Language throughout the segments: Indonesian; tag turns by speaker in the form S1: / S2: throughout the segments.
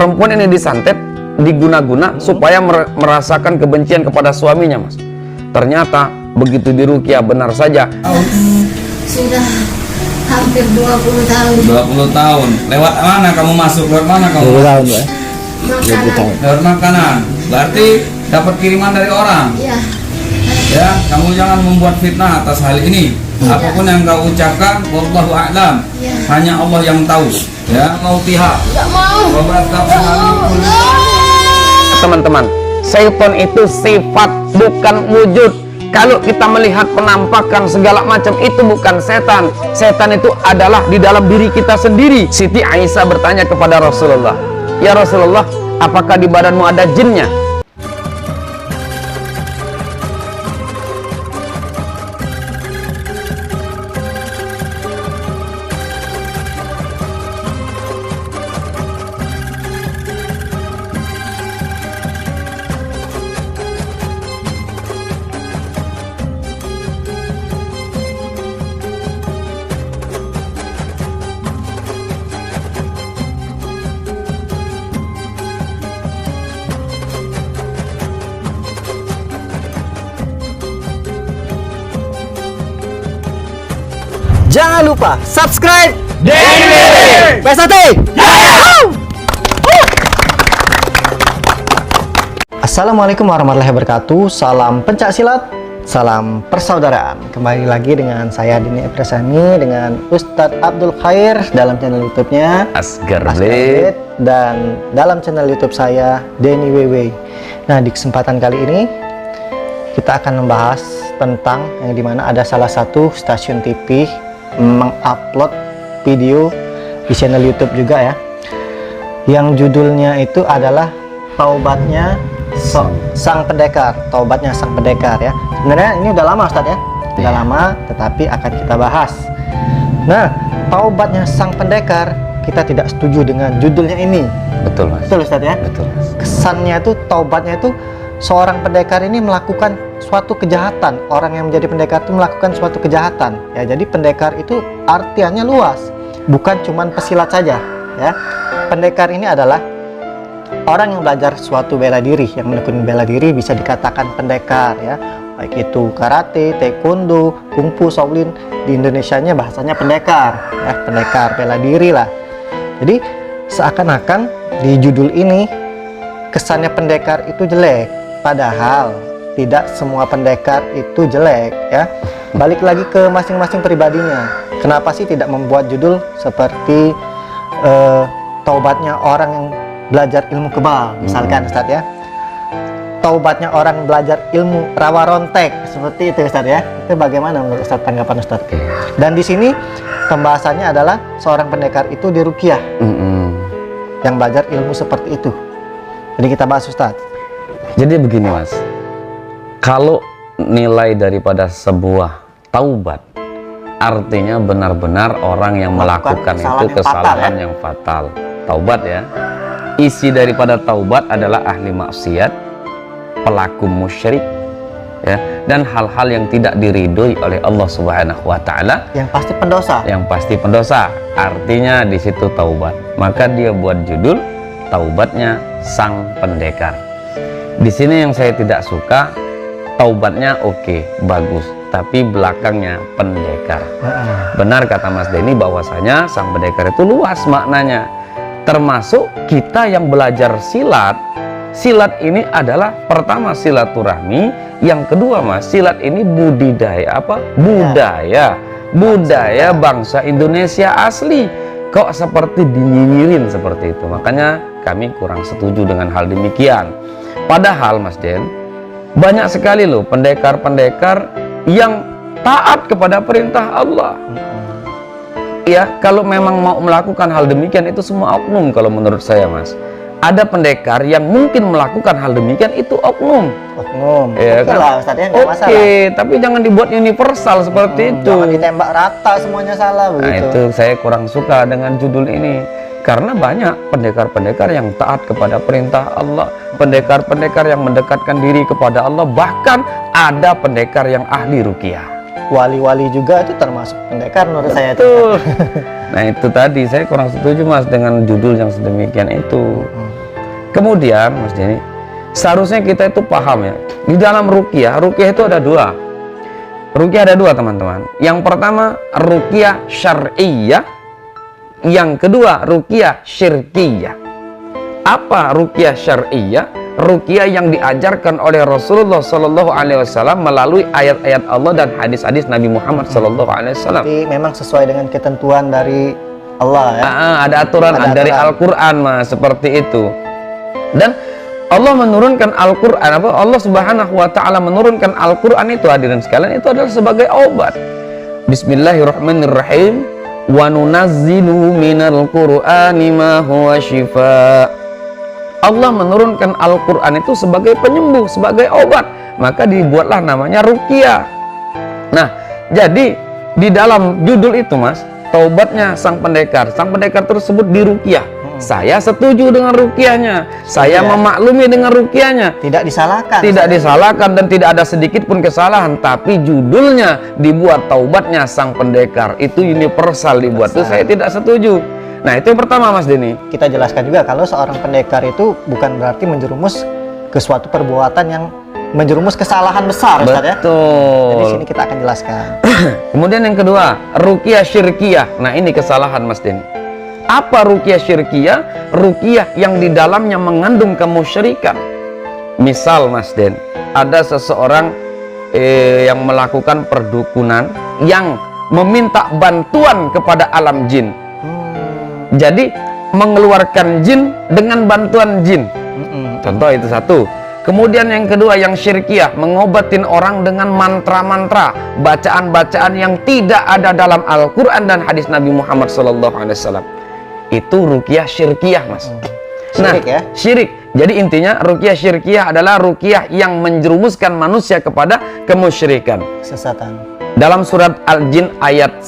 S1: perempuan ini disantet, diguna-guna supaya merasakan kebencian kepada suaminya, Mas. Ternyata begitu diruqyah benar saja.
S2: Sudah hampir 20 tahun.
S3: 20 tahun. Lewat mana kamu masuk? Lewat mana kamu?
S4: 20 tahun, Pak.
S2: Makanan.
S3: Lewat makanan. Berarti dapat kiriman dari orang.
S2: Ya.
S3: Ya, kamu jangan membuat fitnah atas hal ini. Apapun yang kau ucapkan, wallahu a'lam.
S2: Ya.
S3: Hanya Allah yang tahu. Ya, mau pihak.
S2: Enggak mau.
S1: Teman-teman, syaitan itu sifat, bukan wujud. Kalau kita melihat penampakan segala macam, itu bukan setan. Setan itu adalah di dalam diri kita sendiri. Siti Aisyah bertanya kepada Rasulullah, "Ya Rasulullah, apakah di badanmu ada jinnya?"
S4: Jangan lupa subscribe
S1: Denny
S4: Pesate. Assalamualaikum warahmatullahi wabarakatuh. Salam pencak silat, salam persaudaraan. Kembali lagi dengan saya Denny Presani dengan Ustadz Abdul Khair dalam channel YouTube-nya
S1: Asgar
S4: Blade dan dalam channel YouTube saya Denny WW. Nah, di kesempatan kali ini kita akan membahas tentang yang dimana ada salah satu stasiun TV mengupload video di channel YouTube juga ya, yang judulnya itu adalah Taubatnya Sang Pendekar. Taubatnya Sang Pendekar ya. Sebenarnya ini udah lama Ustadz ya, udah lama, tetapi akan kita bahas. Nah, Taubatnya Sang Pendekar, kita tidak setuju dengan judulnya ini.
S1: Betul, Mas.
S4: Betul Ustadz ya.
S1: Betul, Mas.
S4: Kesannya itu, taubatnya itu seorang pendekar ini melakukan suatu kejahatan. Orang yang menjadi pendekar itu melakukan suatu kejahatan ya. Jadi pendekar itu artiannya luas, bukan cuman pesilat saja ya. Pendekar ini adalah orang yang belajar suatu bela diri, yang menekuni bela diri bisa dikatakan pendekar ya. Baik itu karate, taekwondo, kungfu, shaolin, di Indonesianya bahasanya pendekar ya, pendekar bela diri lah. Jadi seakan-akan di judul ini kesannya pendekar itu jelek, padahal tidak semua pendekar itu jelek ya. Balik lagi ke masing-masing pribadinya. Kenapa sih tidak membuat judul seperti taubatnya orang yang belajar ilmu kebal misalkan Ustadz ya, taubatnya orang belajar ilmu rawa rontek, seperti itu Ustadz ya. Itu bagaimana menurut Ustadz, tanggapan Ustadz? Dan di sini pembahasannya adalah seorang pendekar itu diruqyah yang belajar ilmu seperti itu. Jadi kita bahas Ustadz.
S1: Jadi begini, Mas, kalau nilai daripada sebuah taubat, artinya benar-benar orang yang melakukan itu kesalahan yang fatal. Taubat ya, isi daripada taubat adalah ahli maksiat, pelaku musyrik ya, dan hal-hal yang tidak diridhoi oleh Allah Subhanahu wa taala,
S4: yang pasti pendosa.
S1: Yang pasti pendosa. Artinya di situ taubat. Maka dia buat judul Taubatnya Sang Pendekar. Di sini yang saya tidak suka, taubatnya oke, bagus, tapi belakangnya pendekar. Benar kata Mas Denny bahwasanya sang pendekar itu luas maknanya. Termasuk kita yang belajar silat. Silat ini adalah pertama silaturahmi, yang kedua Mas, silat ini budidaya apa? Budaya bangsa Indonesia asli. Kok seperti dinyinyirin seperti itu? Makanya kami kurang setuju dengan hal demikian. Padahal Mas Den, banyak sekali loh pendekar-pendekar yang taat kepada perintah Allah. Ya, kalau memang mau melakukan hal demikian itu semua oknum kalau menurut saya, Mas. Ada pendekar yang mungkin melakukan hal demikian itu oknum. Ya,
S4: Oke
S1: kan?
S4: lah Ustadz ya, nggak masalah.
S1: Oke, tapi jangan dibuat universal seperti itu.
S4: Jangan ditembak rata semuanya salah begitu.
S1: Nah, itu saya kurang suka dengan judul ini. Karena banyak pendekar-pendekar yang taat kepada perintah Allah, pendekar-pendekar yang mendekatkan diri kepada Allah, bahkan ada pendekar yang ahli ruqyah.
S4: Wali-wali juga itu termasuk pendekar menurut saya.
S1: Betul. Nah itu tadi saya kurang setuju Mas dengan judul yang sedemikian itu. Kemudian Mas Denny, seharusnya kita itu paham ya, di dalam ruqyah itu ada dua. Ruqyah ada dua teman-teman. Yang pertama ruqyah syar'iyyah, yang kedua ruqyah syirkiyah. Apa ruqyah syar'iyyah? Ruqyah yang diajarkan oleh Rasulullah Shallallahu Alaihi Wasallam melalui ayat-ayat Allah dan hadis-hadis Nabi Muhammad Shallallahu Alaihi Wasallam.
S4: Jadi memang sesuai dengan ketentuan dari Allah ya.
S1: Ada aturan dari Al-Quran Mas, seperti itu. Dan Allah menurunkan Al-Quran, Allah Subhanahu Wa Taala menurunkan Al-Quran itu, hadirin sekalian, itu adalah sebagai obat. Bismillahirrahmanirrahim. Wa nunazzilu minal Qur'ani ma huwa shifa. Allah menurunkan Al-Quran itu sebagai penyembuh, sebagai obat. Maka dibuatlah namanya ruqyah. Nah, jadi di dalam judul itu Mas, taubatnya sang pendekar tersebut diruqyah. Saya setuju dengan ruqyahnya, saya memaklumi dengan ruqyahnya.
S4: Tidak disalahkan.
S1: Tidak disalahkan dan tidak ada sedikit pun kesalahan. Tapi judulnya dibuat taubatnya sang pendekar, itu universal dibuat. Itu saya tidak setuju. Nah, itu yang pertama Mas Denny.
S4: Kita jelaskan juga kalau seorang pendekar itu bukan berarti menjerumus ke suatu perbuatan yang menjerumus kesalahan besar, Ustaz ya.
S1: Betul.
S4: Jadi sini kita akan jelaskan.
S1: Kemudian yang kedua, ruqyah syirkiyah. Nah, ini kesalahan Mas Denny. Apa ruqyah syirkiyah? Ruqyah yang di dalamnya mengandung kemusyrikan. Misal Mas Den, ada seseorang yang melakukan perdukunan yang meminta bantuan kepada alam jin. Jadi mengeluarkan jin dengan bantuan jin. Contoh itu satu. Kemudian yang kedua yang syirkiyah, mengobatin orang dengan mantra-mantra, bacaan-bacaan yang tidak ada dalam Al-Quran dan hadis Nabi Muhammad SAW. Itu ruqyah syirkiyah Mas.
S4: Syirik ya?
S1: Syirik. Jadi intinya ruqyah syirkiyah adalah ruqyah yang menjerumuskan manusia kepada kemusyrikan.
S4: Kesesatan.
S1: Dalam surat Al-Jin ayat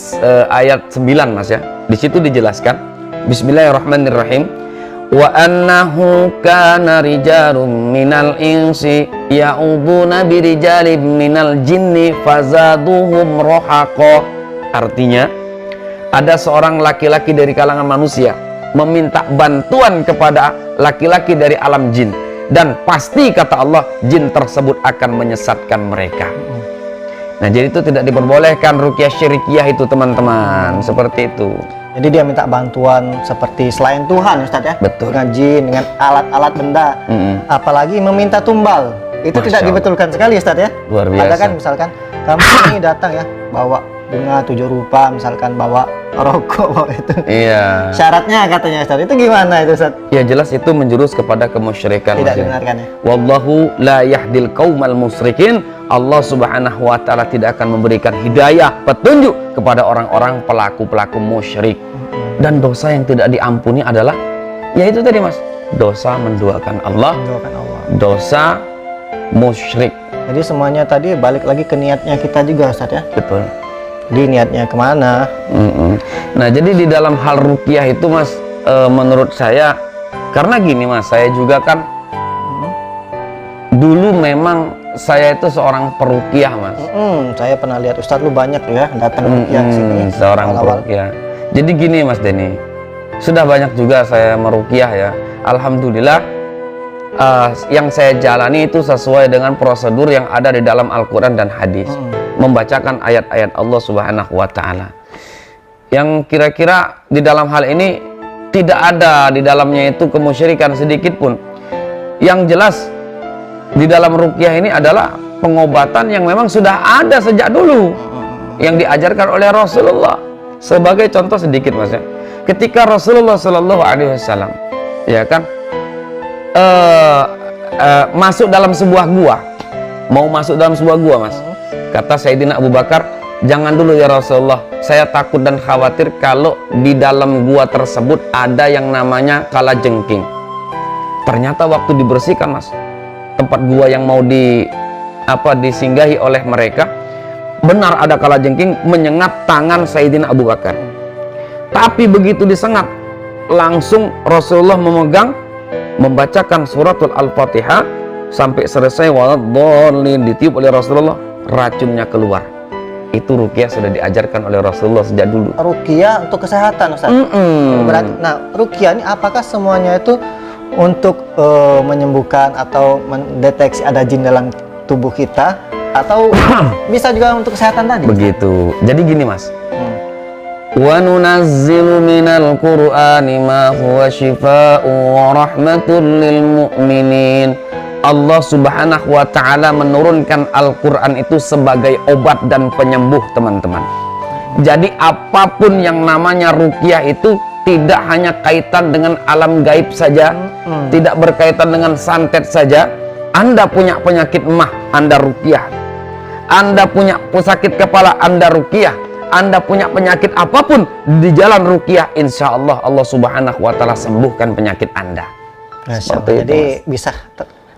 S1: 9 Mas ya. Di situ dijelaskan Bismillahirrahmanirrahim. Wa annahu kana rijalun minal insi ya'uduna birijalin minal jinni fazaduhum rohaqo. Artinya, ada seorang laki-laki dari kalangan manusia meminta bantuan kepada laki-laki dari alam jin, dan pasti kata Allah jin tersebut akan menyesatkan mereka. Nah, jadi itu tidak diperbolehkan ruqyah syirkiyah itu teman-teman. Seperti itu.
S4: Jadi dia minta bantuan seperti selain Tuhan Ustaz ya.
S1: Betul.
S4: Dengan jin, dengan alat-alat benda. Apalagi meminta tumbal. Itu
S1: Masya
S4: tidak
S1: Allah.
S4: dibetulkan sekali Ustaz ya.
S1: Luar biasa.
S4: Ada kan misalkan kamu ini datang ya, bawa bunga 7 rupa, misalkan bawa rokok, bawa itu.
S1: Iya.
S4: Syaratnya katanya Ustaz, itu gimana itu Ustaz?
S1: Ya jelas itu menjurus kepada kemusyrikan.
S4: Tidak
S1: Mas ya.
S4: dibenarkan ya.
S1: Wallahu la yahdil qaumal musyrikin. Allah Subhanahu wa taala tidak akan memberikan hidayah, petunjuk kepada orang-orang pelaku-pelaku musyrik. Dan dosa yang tidak diampuni adalah yaitu tadi Mas, dosa menduakan Allah,
S4: Mendoakan Allah.
S1: dosa musyrik.
S4: Jadi semuanya tadi balik lagi ke niatnya kita juga Ustaz ya.
S1: Betul.
S4: Jadi niatnya kemana?
S1: Nah, jadi di dalam hal ruqyah itu Mas, menurut saya, karena gini Mas, saya juga kan dulu memang saya itu seorang peruqyah Mas.
S4: Saya pernah lihat Ustaz lu banyak ya datang ruqyah sini.
S1: Seorang
S4: awal-awal.
S1: peruqyah. Jadi gini Mas Denny, sudah banyak juga saya meruqyah ya. Alhamdulillah, yang saya jalani itu sesuai dengan prosedur yang ada di dalam Al-Quran dan hadis. Membacakan ayat-ayat Allah Subhanahu wa taala. Yang kira-kira di dalam hal ini tidak ada di dalamnya itu kemusyrikan sedikit pun. Yang jelas di dalam ruqyah ini adalah pengobatan yang memang sudah ada sejak dulu, yang diajarkan oleh Rasulullah. Sebagai contoh sedikit Mas ya, ketika Rasulullah Shallallahu Alaihi Wasallam ya kan masuk dalam sebuah gua, mau masuk dalam sebuah gua Mas, kata Sayyidina Abu Bakar, jangan dulu ya Rasulullah, saya takut dan khawatir kalau di dalam gua tersebut ada yang namanya kalajengking. Ternyata waktu dibersihkan Mas, tempat gua yang mau disinggahi oleh mereka, benar ada kalajengking menyengat tangan Sayyidina Abu Bakar. Tapi begitu disengat, langsung Rasulullah memegang, membacakan suratul Al-Fatihah sampai selesai, waladhdallin, ditiup oleh Rasulullah, racunnya keluar. Itu ruqyah sudah diajarkan oleh Rasulullah sejak dulu.
S4: Ruqyah untuk kesehatan Ustaz. Berarti, nah ruqyah ini apakah semuanya itu untuk menyembuhkan atau mendeteksi ada jin dalam tubuh kita, atau bisa juga untuk kesehatan tadi?
S1: Begitu. Jadi gini Mas,
S4: Hmm.
S1: wa nunazzilu minal qur'ani ma huwa shifaa'un wa rahmatun lil mu'minin. Allah Subhanahu wa ta'ala menurunkan Al-Quran itu sebagai obat dan penyembuh, teman-teman. Jadi apapun yang namanya ruqyah itu tidak hanya kaitan dengan alam gaib saja, tidak berkaitan dengan santet saja. Anda punya penyakit emah, Anda ruqyah. Anda punya sakit kepala, Anda ruqyah. Anda punya penyakit apapun, di jalan ruqyah, insya Allah Allah Subhanahu wa ta'ala sembuhkan penyakit Anda. Seperti itu,
S4: Jadi
S1: Mas.
S4: bisa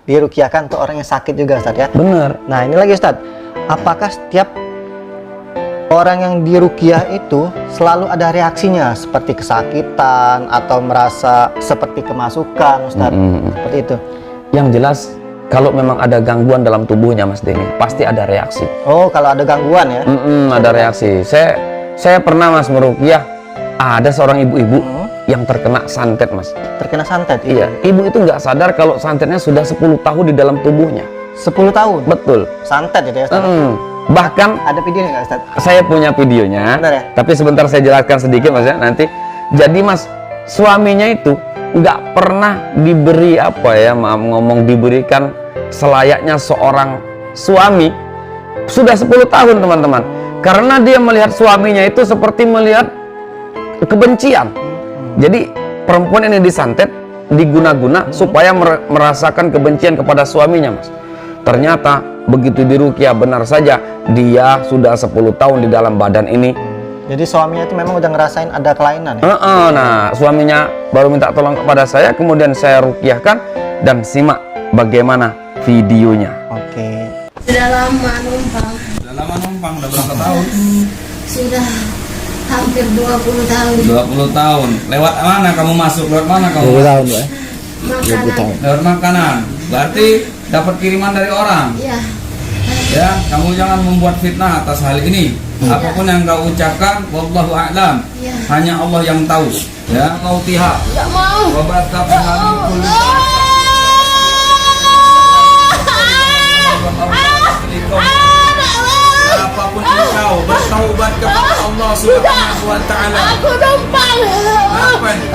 S4: diruqyahkan untuk orang yang sakit juga, Ustaz, ya?
S1: Benar.
S4: Nah, ini lagi, Ustaz. Apakah setiap orang yang diruqyah itu selalu ada reaksinya seperti kesakitan atau merasa seperti kemasukan, Ustaz? Seperti itu.
S1: Yang jelas, kalau memang ada gangguan dalam tubuhnya Mas Denny, pasti ada reaksi.
S4: Oh, kalau ada gangguan ya?
S1: Ada reaksi. Saya pernah Mas meruqyah, ada seorang ibu-ibu yang terkena santet Mas.
S4: Terkena santet?
S1: Iya, ibu itu nggak sadar kalau santetnya sudah 10 tahun di dalam tubuhnya.
S4: 10 tahun?
S1: Betul.
S4: Santet gitu ya, Ustaz?
S1: Bahkan
S4: Ada videonya nggak, Ustaz?
S1: saya punya videonya,
S4: Benar ya?
S1: tapi sebentar saya jelaskan sedikit Mas ya nanti. Jadi Mas, suaminya itu nggak pernah diberi diberikan selayaknya seorang suami sudah 10 tahun, teman-teman. Karena dia melihat suaminya itu seperti melihat kebencian. Jadi perempuan ini disantet, diguna-guna supaya merasakan kebencian kepada suaminya, Mas. Ternyata begitu diruqyah, benar saja dia sudah 10 tahun di dalam badan ini.
S4: Jadi suaminya itu memang udah ngerasain ada kelainan ya?
S1: Nah, suaminya baru minta tolong kepada saya, kemudian saya ruqyahkan dan simak bagaimana videonya.
S4: Oke.
S2: Sudah lama numpang.
S3: Udah lama numpang, udah berapa tahun?
S2: Sudah hampir 20 tahun.
S3: 20 tahun. Lewat mana kamu masuk? Lewat mana kamu?
S4: 20 tahun, Pak.
S2: Makanan.
S3: Lewat makanan. Berarti dapat kiriman dari orang.
S2: Ya,
S3: Ya, kamu jangan membuat fitnah atas hal ini. Apapun yang kau ucapkan, wallahu a'lam.
S2: ya.
S3: Hanya Allah yang tahu. Ya, Al-Fatihah.
S2: Tidak mau.
S3: Wabarakatuh. Apapun engkau bertaubat kepada Allah Subhanahu wa taala.
S2: Aku numpang.
S3: Apa ini?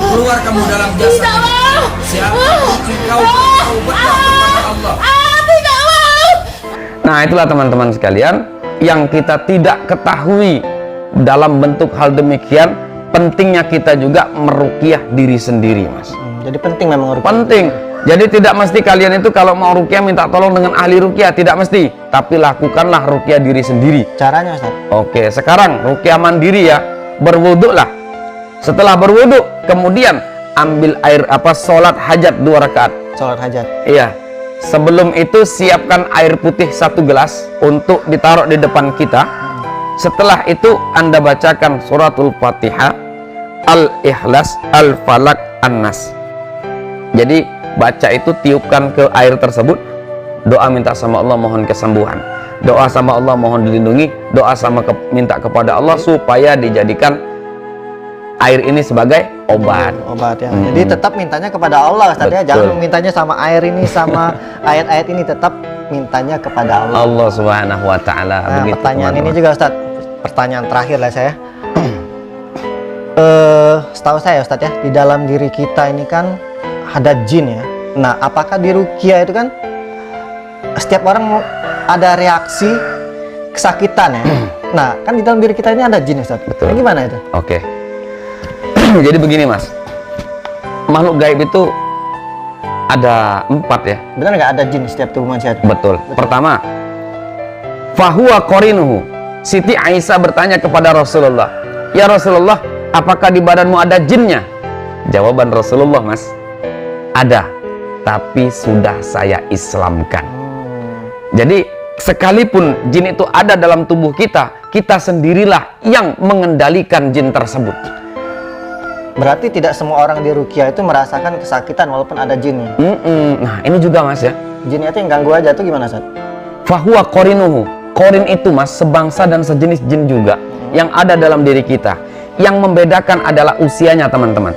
S3: Keluar kamu dalam jasa.
S2: Tidak mau.
S3: Siapa kunci kau bertaubatlah kepada Allah.
S2: Tidak mau.
S1: Nah, itulah teman-teman sekalian yang kita tidak ketahui dalam bentuk hal demikian. Pentingnya kita juga meruqyah diri sendiri, Mas.
S4: Jadi penting memang ruqyah.
S1: Penting. Jadi tidak mesti kalian itu kalau mau ruqyah minta tolong dengan ahli ruqyah, tidak mesti. Tapi lakukanlah ruqyah diri sendiri.
S4: Caranya, Ustaz?
S1: Oke, sekarang ruqyah mandiri ya. Berwuduklah. Setelah berwuduk, kemudian ambil air sholat hajat 2 rakaat.
S4: Sholat hajat.
S1: Iya. Sebelum itu siapkan air putih 1 gelas untuk ditaruh di depan kita. Setelah itu Anda bacakan suratul Fatihah, Al-Ikhlas, Al-Falaq, An-Nas. Jadi baca itu, tiupkan ke air tersebut, doa minta sama Allah mohon kesembuhan, doa sama Allah mohon dilindungi, doa minta kepada Allah supaya dijadikan air ini sebagai obat.
S4: Obat ya. Jadi tetap mintanya kepada Allah, Ustaz ya.
S1: Betul.
S4: Jangan mintanya sama air ini, sama ayat-ayat ini, tetap mintanya kepada Allah.
S1: Allah Subhanahu wa taala.
S4: Nah,
S1: Begitu,
S4: pertanyaan
S1: teman-teman.
S4: ini juga, Ustaz. Pertanyaan terakhir lah saya. Setahu saya, Ustaz ya, di dalam diri kita ini kan ada jin ya. Nah, apakah di ruqyah itu kan setiap orang ada reaksi kesakitan ya? Nah, kan di dalam diri kita ini ada jin, Ustaz.
S1: Betul.
S4: Nah, gimana itu?
S1: Oke. Jadi begini, Mas. Makhluk gaib itu ada 4 ya.
S4: Benar nggak ada jin di setiap tubuh manusia?
S1: Betul. Pertama, fahuwa qorinuhu. Siti Aisyah bertanya kepada Rasulullah, "Ya Rasulullah, apakah di badanmu ada jinnya?" Jawaban Rasulullah, Mas, ada, tapi sudah saya Islamkan. Jadi sekalipun jin itu ada dalam tubuh kita, kita sendirilah yang mengendalikan jin tersebut.
S4: Berarti tidak semua orang di ruqyah itu merasakan kesakitan walaupun ada jinnya.
S1: Nah, ini juga, Mas ya.
S4: Jinnya itu yang ganggu aja tuh gimana, Ustaz?
S1: Fahuwa qorinuhu. Qorin itu, Mas, sebangsa dan sejenis jin juga yang ada dalam diri kita. Yang membedakan adalah usianya, teman-teman.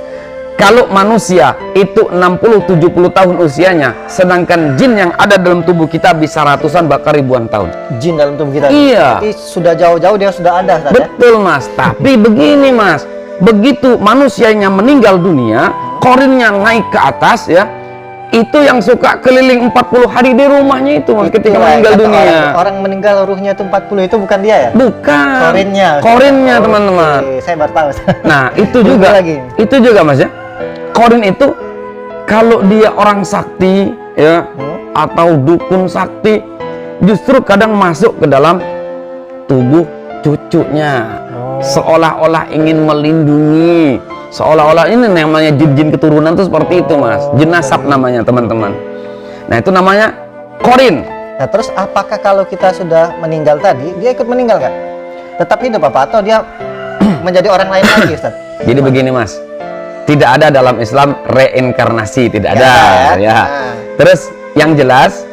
S1: Kalau manusia itu 60-70 tahun usianya, sedangkan jin yang ada dalam tubuh kita bisa ratusan bahkan ribuan tahun.
S4: Jin dalam tubuh kita.
S1: Iya.
S4: Jadi sudah jauh-jauh dia sudah ada, Ustaz, ya?
S1: Betul mas, tapi begini mas, begitu manusianya meninggal dunia, korinnya naik ke atas ya, itu yang suka keliling 40 hari di rumahnya itu mas, ketika
S4: Itulah,
S1: meninggal
S4: kata
S1: dunia.
S4: Orang meninggal ruhnya itu 40 itu bukan dia ya?
S1: Bukan.
S4: Korinnya.
S1: Korinnya
S4: Oh,
S1: teman-teman.
S4: oke. Saya baru tahu.
S1: Nah itu
S4: Belum
S1: juga,
S4: lagi.
S1: itu juga mas ya. Korin itu kalau dia orang sakti ya, atau dukun sakti, justru kadang masuk ke dalam tubuh cucunya, seolah-olah ingin melindungi, seolah-olah ini namanya jin-jin keturunan tuh seperti itu mas, jin nasab namanya teman-teman. Nah itu namanya korin.
S4: Nah terus apakah kalau kita sudah meninggal tadi, dia ikut meninggal nggak? Tetap hidup apa? Atau dia menjadi orang lain lagi, Ustaz?
S1: Jadi begini mas, tidak ada dalam Islam reinkarnasi, tidak
S4: Nggak
S1: ada
S4: ada,
S1: ya.
S4: Nah.
S1: Terus yang jelas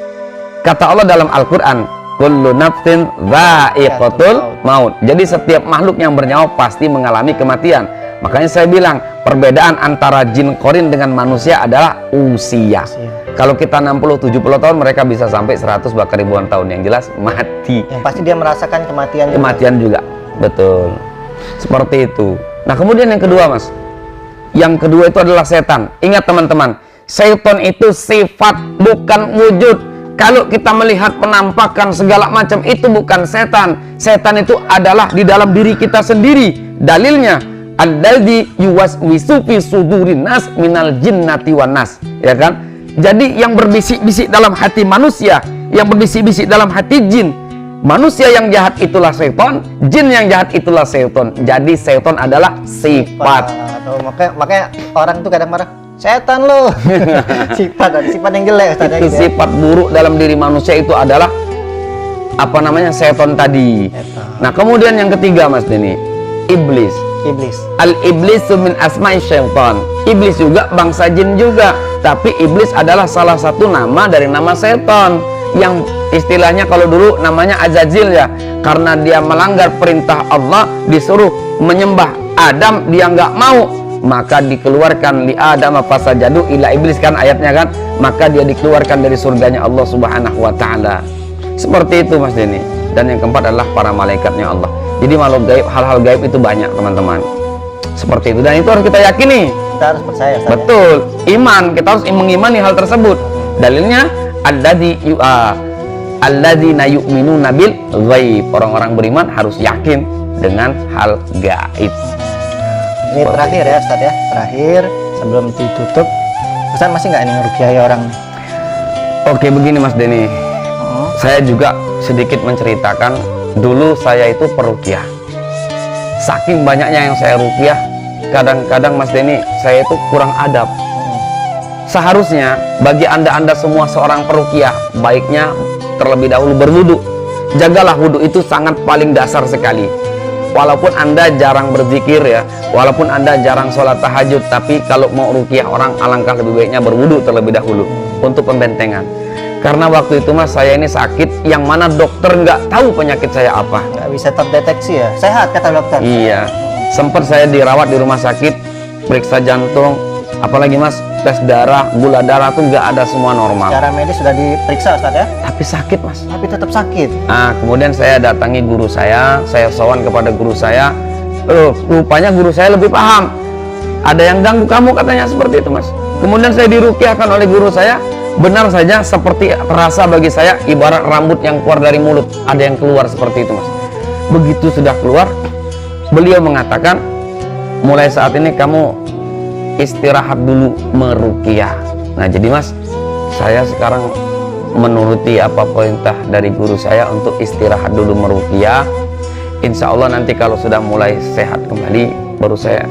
S1: kata Allah dalam Al-Quran, kullu nafsin dha'iqatul maut. Jadi setiap makhluk yang bernyawa pasti mengalami kematian. Makanya saya bilang perbedaan antara jin korin dengan manusia adalah usia. Kalau kita 60-70 tahun, mereka bisa sampai 100 bahkan ribuan tahun. Yang jelas mati.
S4: Yang pasti dia merasakan kematian.
S1: Kematian juga. Betul. Seperti itu. Nah kemudian yang kedua mas, yang kedua itu adalah setan. Ingat teman-teman, setan itu sifat bukan wujud. Kalau kita melihat penampakan segala macam, itu bukan setan. Setan itu adalah di dalam diri kita sendiri. Dalilnya alladzi yuwaswisu fi sudurin nas minal jinnati wan nas, ya kan? Jadi yang berbisik-bisik dalam hati manusia, yang berbisik-bisik dalam hati jin. Manusia yang jahat itulah setan, jin yang jahat itulah setan. Jadi setan adalah sifat.
S4: Makanya orang tuh kadang marah, setan lo. sifat yang jelek, Ustaz,
S1: Itu
S4: gitu ya.
S1: sifat buruk dalam diri manusia itu adalah apa namanya, setan tadi. Nah kemudian yang ketiga mas Denny, iblis.
S4: Iblis.
S1: Al-iblisu min asma'i syaitan. Iblis juga bangsa jin juga, tapi iblis adalah salah satu nama dari nama setan, yang istilahnya kalau dulu namanya Azazil ya, karena dia melanggar perintah Allah, disuruh menyembah Adam, dia nggak mau, maka dikeluarkan li Adam fasajadu ila iblis, kan ayatnya kan, maka dia dikeluarkan dari surganya Allah Subhanahu wa taala. Seperti itu Mas Denny. Dan yang keempat adalah para malaikatnya Allah. Jadi makhluk gaib, hal-hal gaib itu banyak teman-teman. Seperti itu, dan itu harus kita yakini.
S4: Kita harus percaya, Ustaz, ya.
S1: Betul, iman, kita harus mengimani hal tersebut. Dalilnya alladzina yu'minuna bil ghaib. Orang-orang beriman harus yakin dengan hal gaib.
S4: Ini terakhir ya, Ustaz ya. Terakhir sebelum ditutup, Ustaz masih nggak ini ngerukiai orang?
S1: Oke, begini Mas Denny. Saya juga sedikit menceritakan, dulu saya itu peruqyah. Saking banyaknya yang saya ruqyah, kadang-kadang Mas Denny, saya itu kurang adab. Seharusnya bagi anda semua seorang peruqyah, baiknya terlebih dahulu berwudu. Jagalah wudu, itu sangat paling dasar sekali. Walaupun anda jarang berzikir ya, walaupun anda jarang sholat tahajud, tapi kalau mau ruqyah orang, alangkah lebih baiknya berwudu terlebih dahulu untuk pembentengan. Karena waktu itu mas, saya ini sakit yang mana dokter nggak tahu penyakit saya apa.
S4: Nggak bisa terdeteksi ya. Sehat kata dokter.
S1: Iya, sempat saya dirawat di rumah sakit, periksa jantung, apalagi mas, tes darah, gula darah tuh nggak ada, semua normal.
S4: Secara medis sudah diperiksa, Ustaz ya.
S1: Tapi sakit mas.
S4: Tapi tetap sakit.
S1: Nah kemudian saya datangi guru saya sowan kepada guru saya. Rupanya guru saya lebih paham. Ada yang ganggu kamu katanya, seperti itu mas. Kemudian saya diruqyahkan oleh guru saya. Benar saja seperti terasa bagi saya, ibarat rambut yang keluar dari mulut, ada yang keluar seperti itu mas. Begitu sudah keluar, beliau mengatakan, mulai saat ini kamu istirahat dulu meruqyah. Nah jadi mas, saya sekarang menuruti apa perintah dari guru saya untuk istirahat dulu meruqyah. Insya Allah nanti kalau sudah mulai sehat kembali, baru saya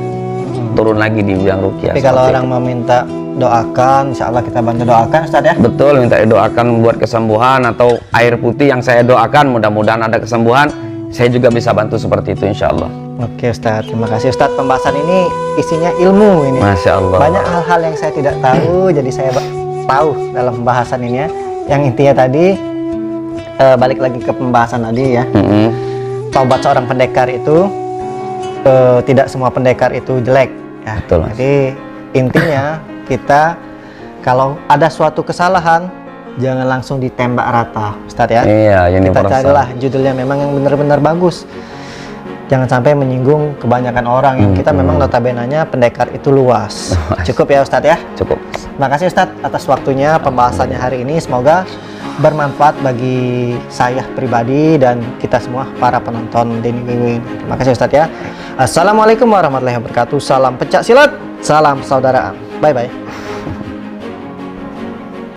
S1: turun lagi di bidang ruqyah.
S4: Tapi kalau orang meminta doakan, insya Allah kita bantu doakan, Ustaz ya.
S1: Betul, minta doakan buat kesembuhan atau air putih yang saya doakan, mudah-mudahan ada kesembuhan. Saya juga bisa bantu seperti itu insya Allah.
S4: Oke Ustaz, terima kasih Ustaz. Pembahasan ini isinya ilmu ini.
S1: Masya Allah.
S4: Banyak hal-hal yang saya tidak tahu, jadi saya tahu dalam pembahasan ini ya. Yang intinya tadi, balik lagi ke pembahasan tadi ya. Taubat seorang pendekar itu, tidak semua pendekar itu jelek ya.
S1: Betul, Mas.
S4: Jadi Intinya kita kalau ada suatu kesalahan jangan langsung ditembak rata, Ustadz ya.
S1: Iya,
S4: Kita
S1: universal.
S4: carilah judulnya memang yang benar-benar bagus. Jangan sampai menyinggung kebanyakan orang yang kita memang notabenanya pendekar itu luas. Cukup ya Ustadz ya.
S1: Cukup.
S4: Terima kasih Ustadz atas waktunya pembahasannya hari ini. Semoga bermanfaat bagi saya pribadi dan kita semua para penonton Denny Wiwin. Terima kasih Ustadz ya. Assalamualaikum warahmatullahi wabarakatuh. Salam pencak silat, salam persaudaraan. Bye bye.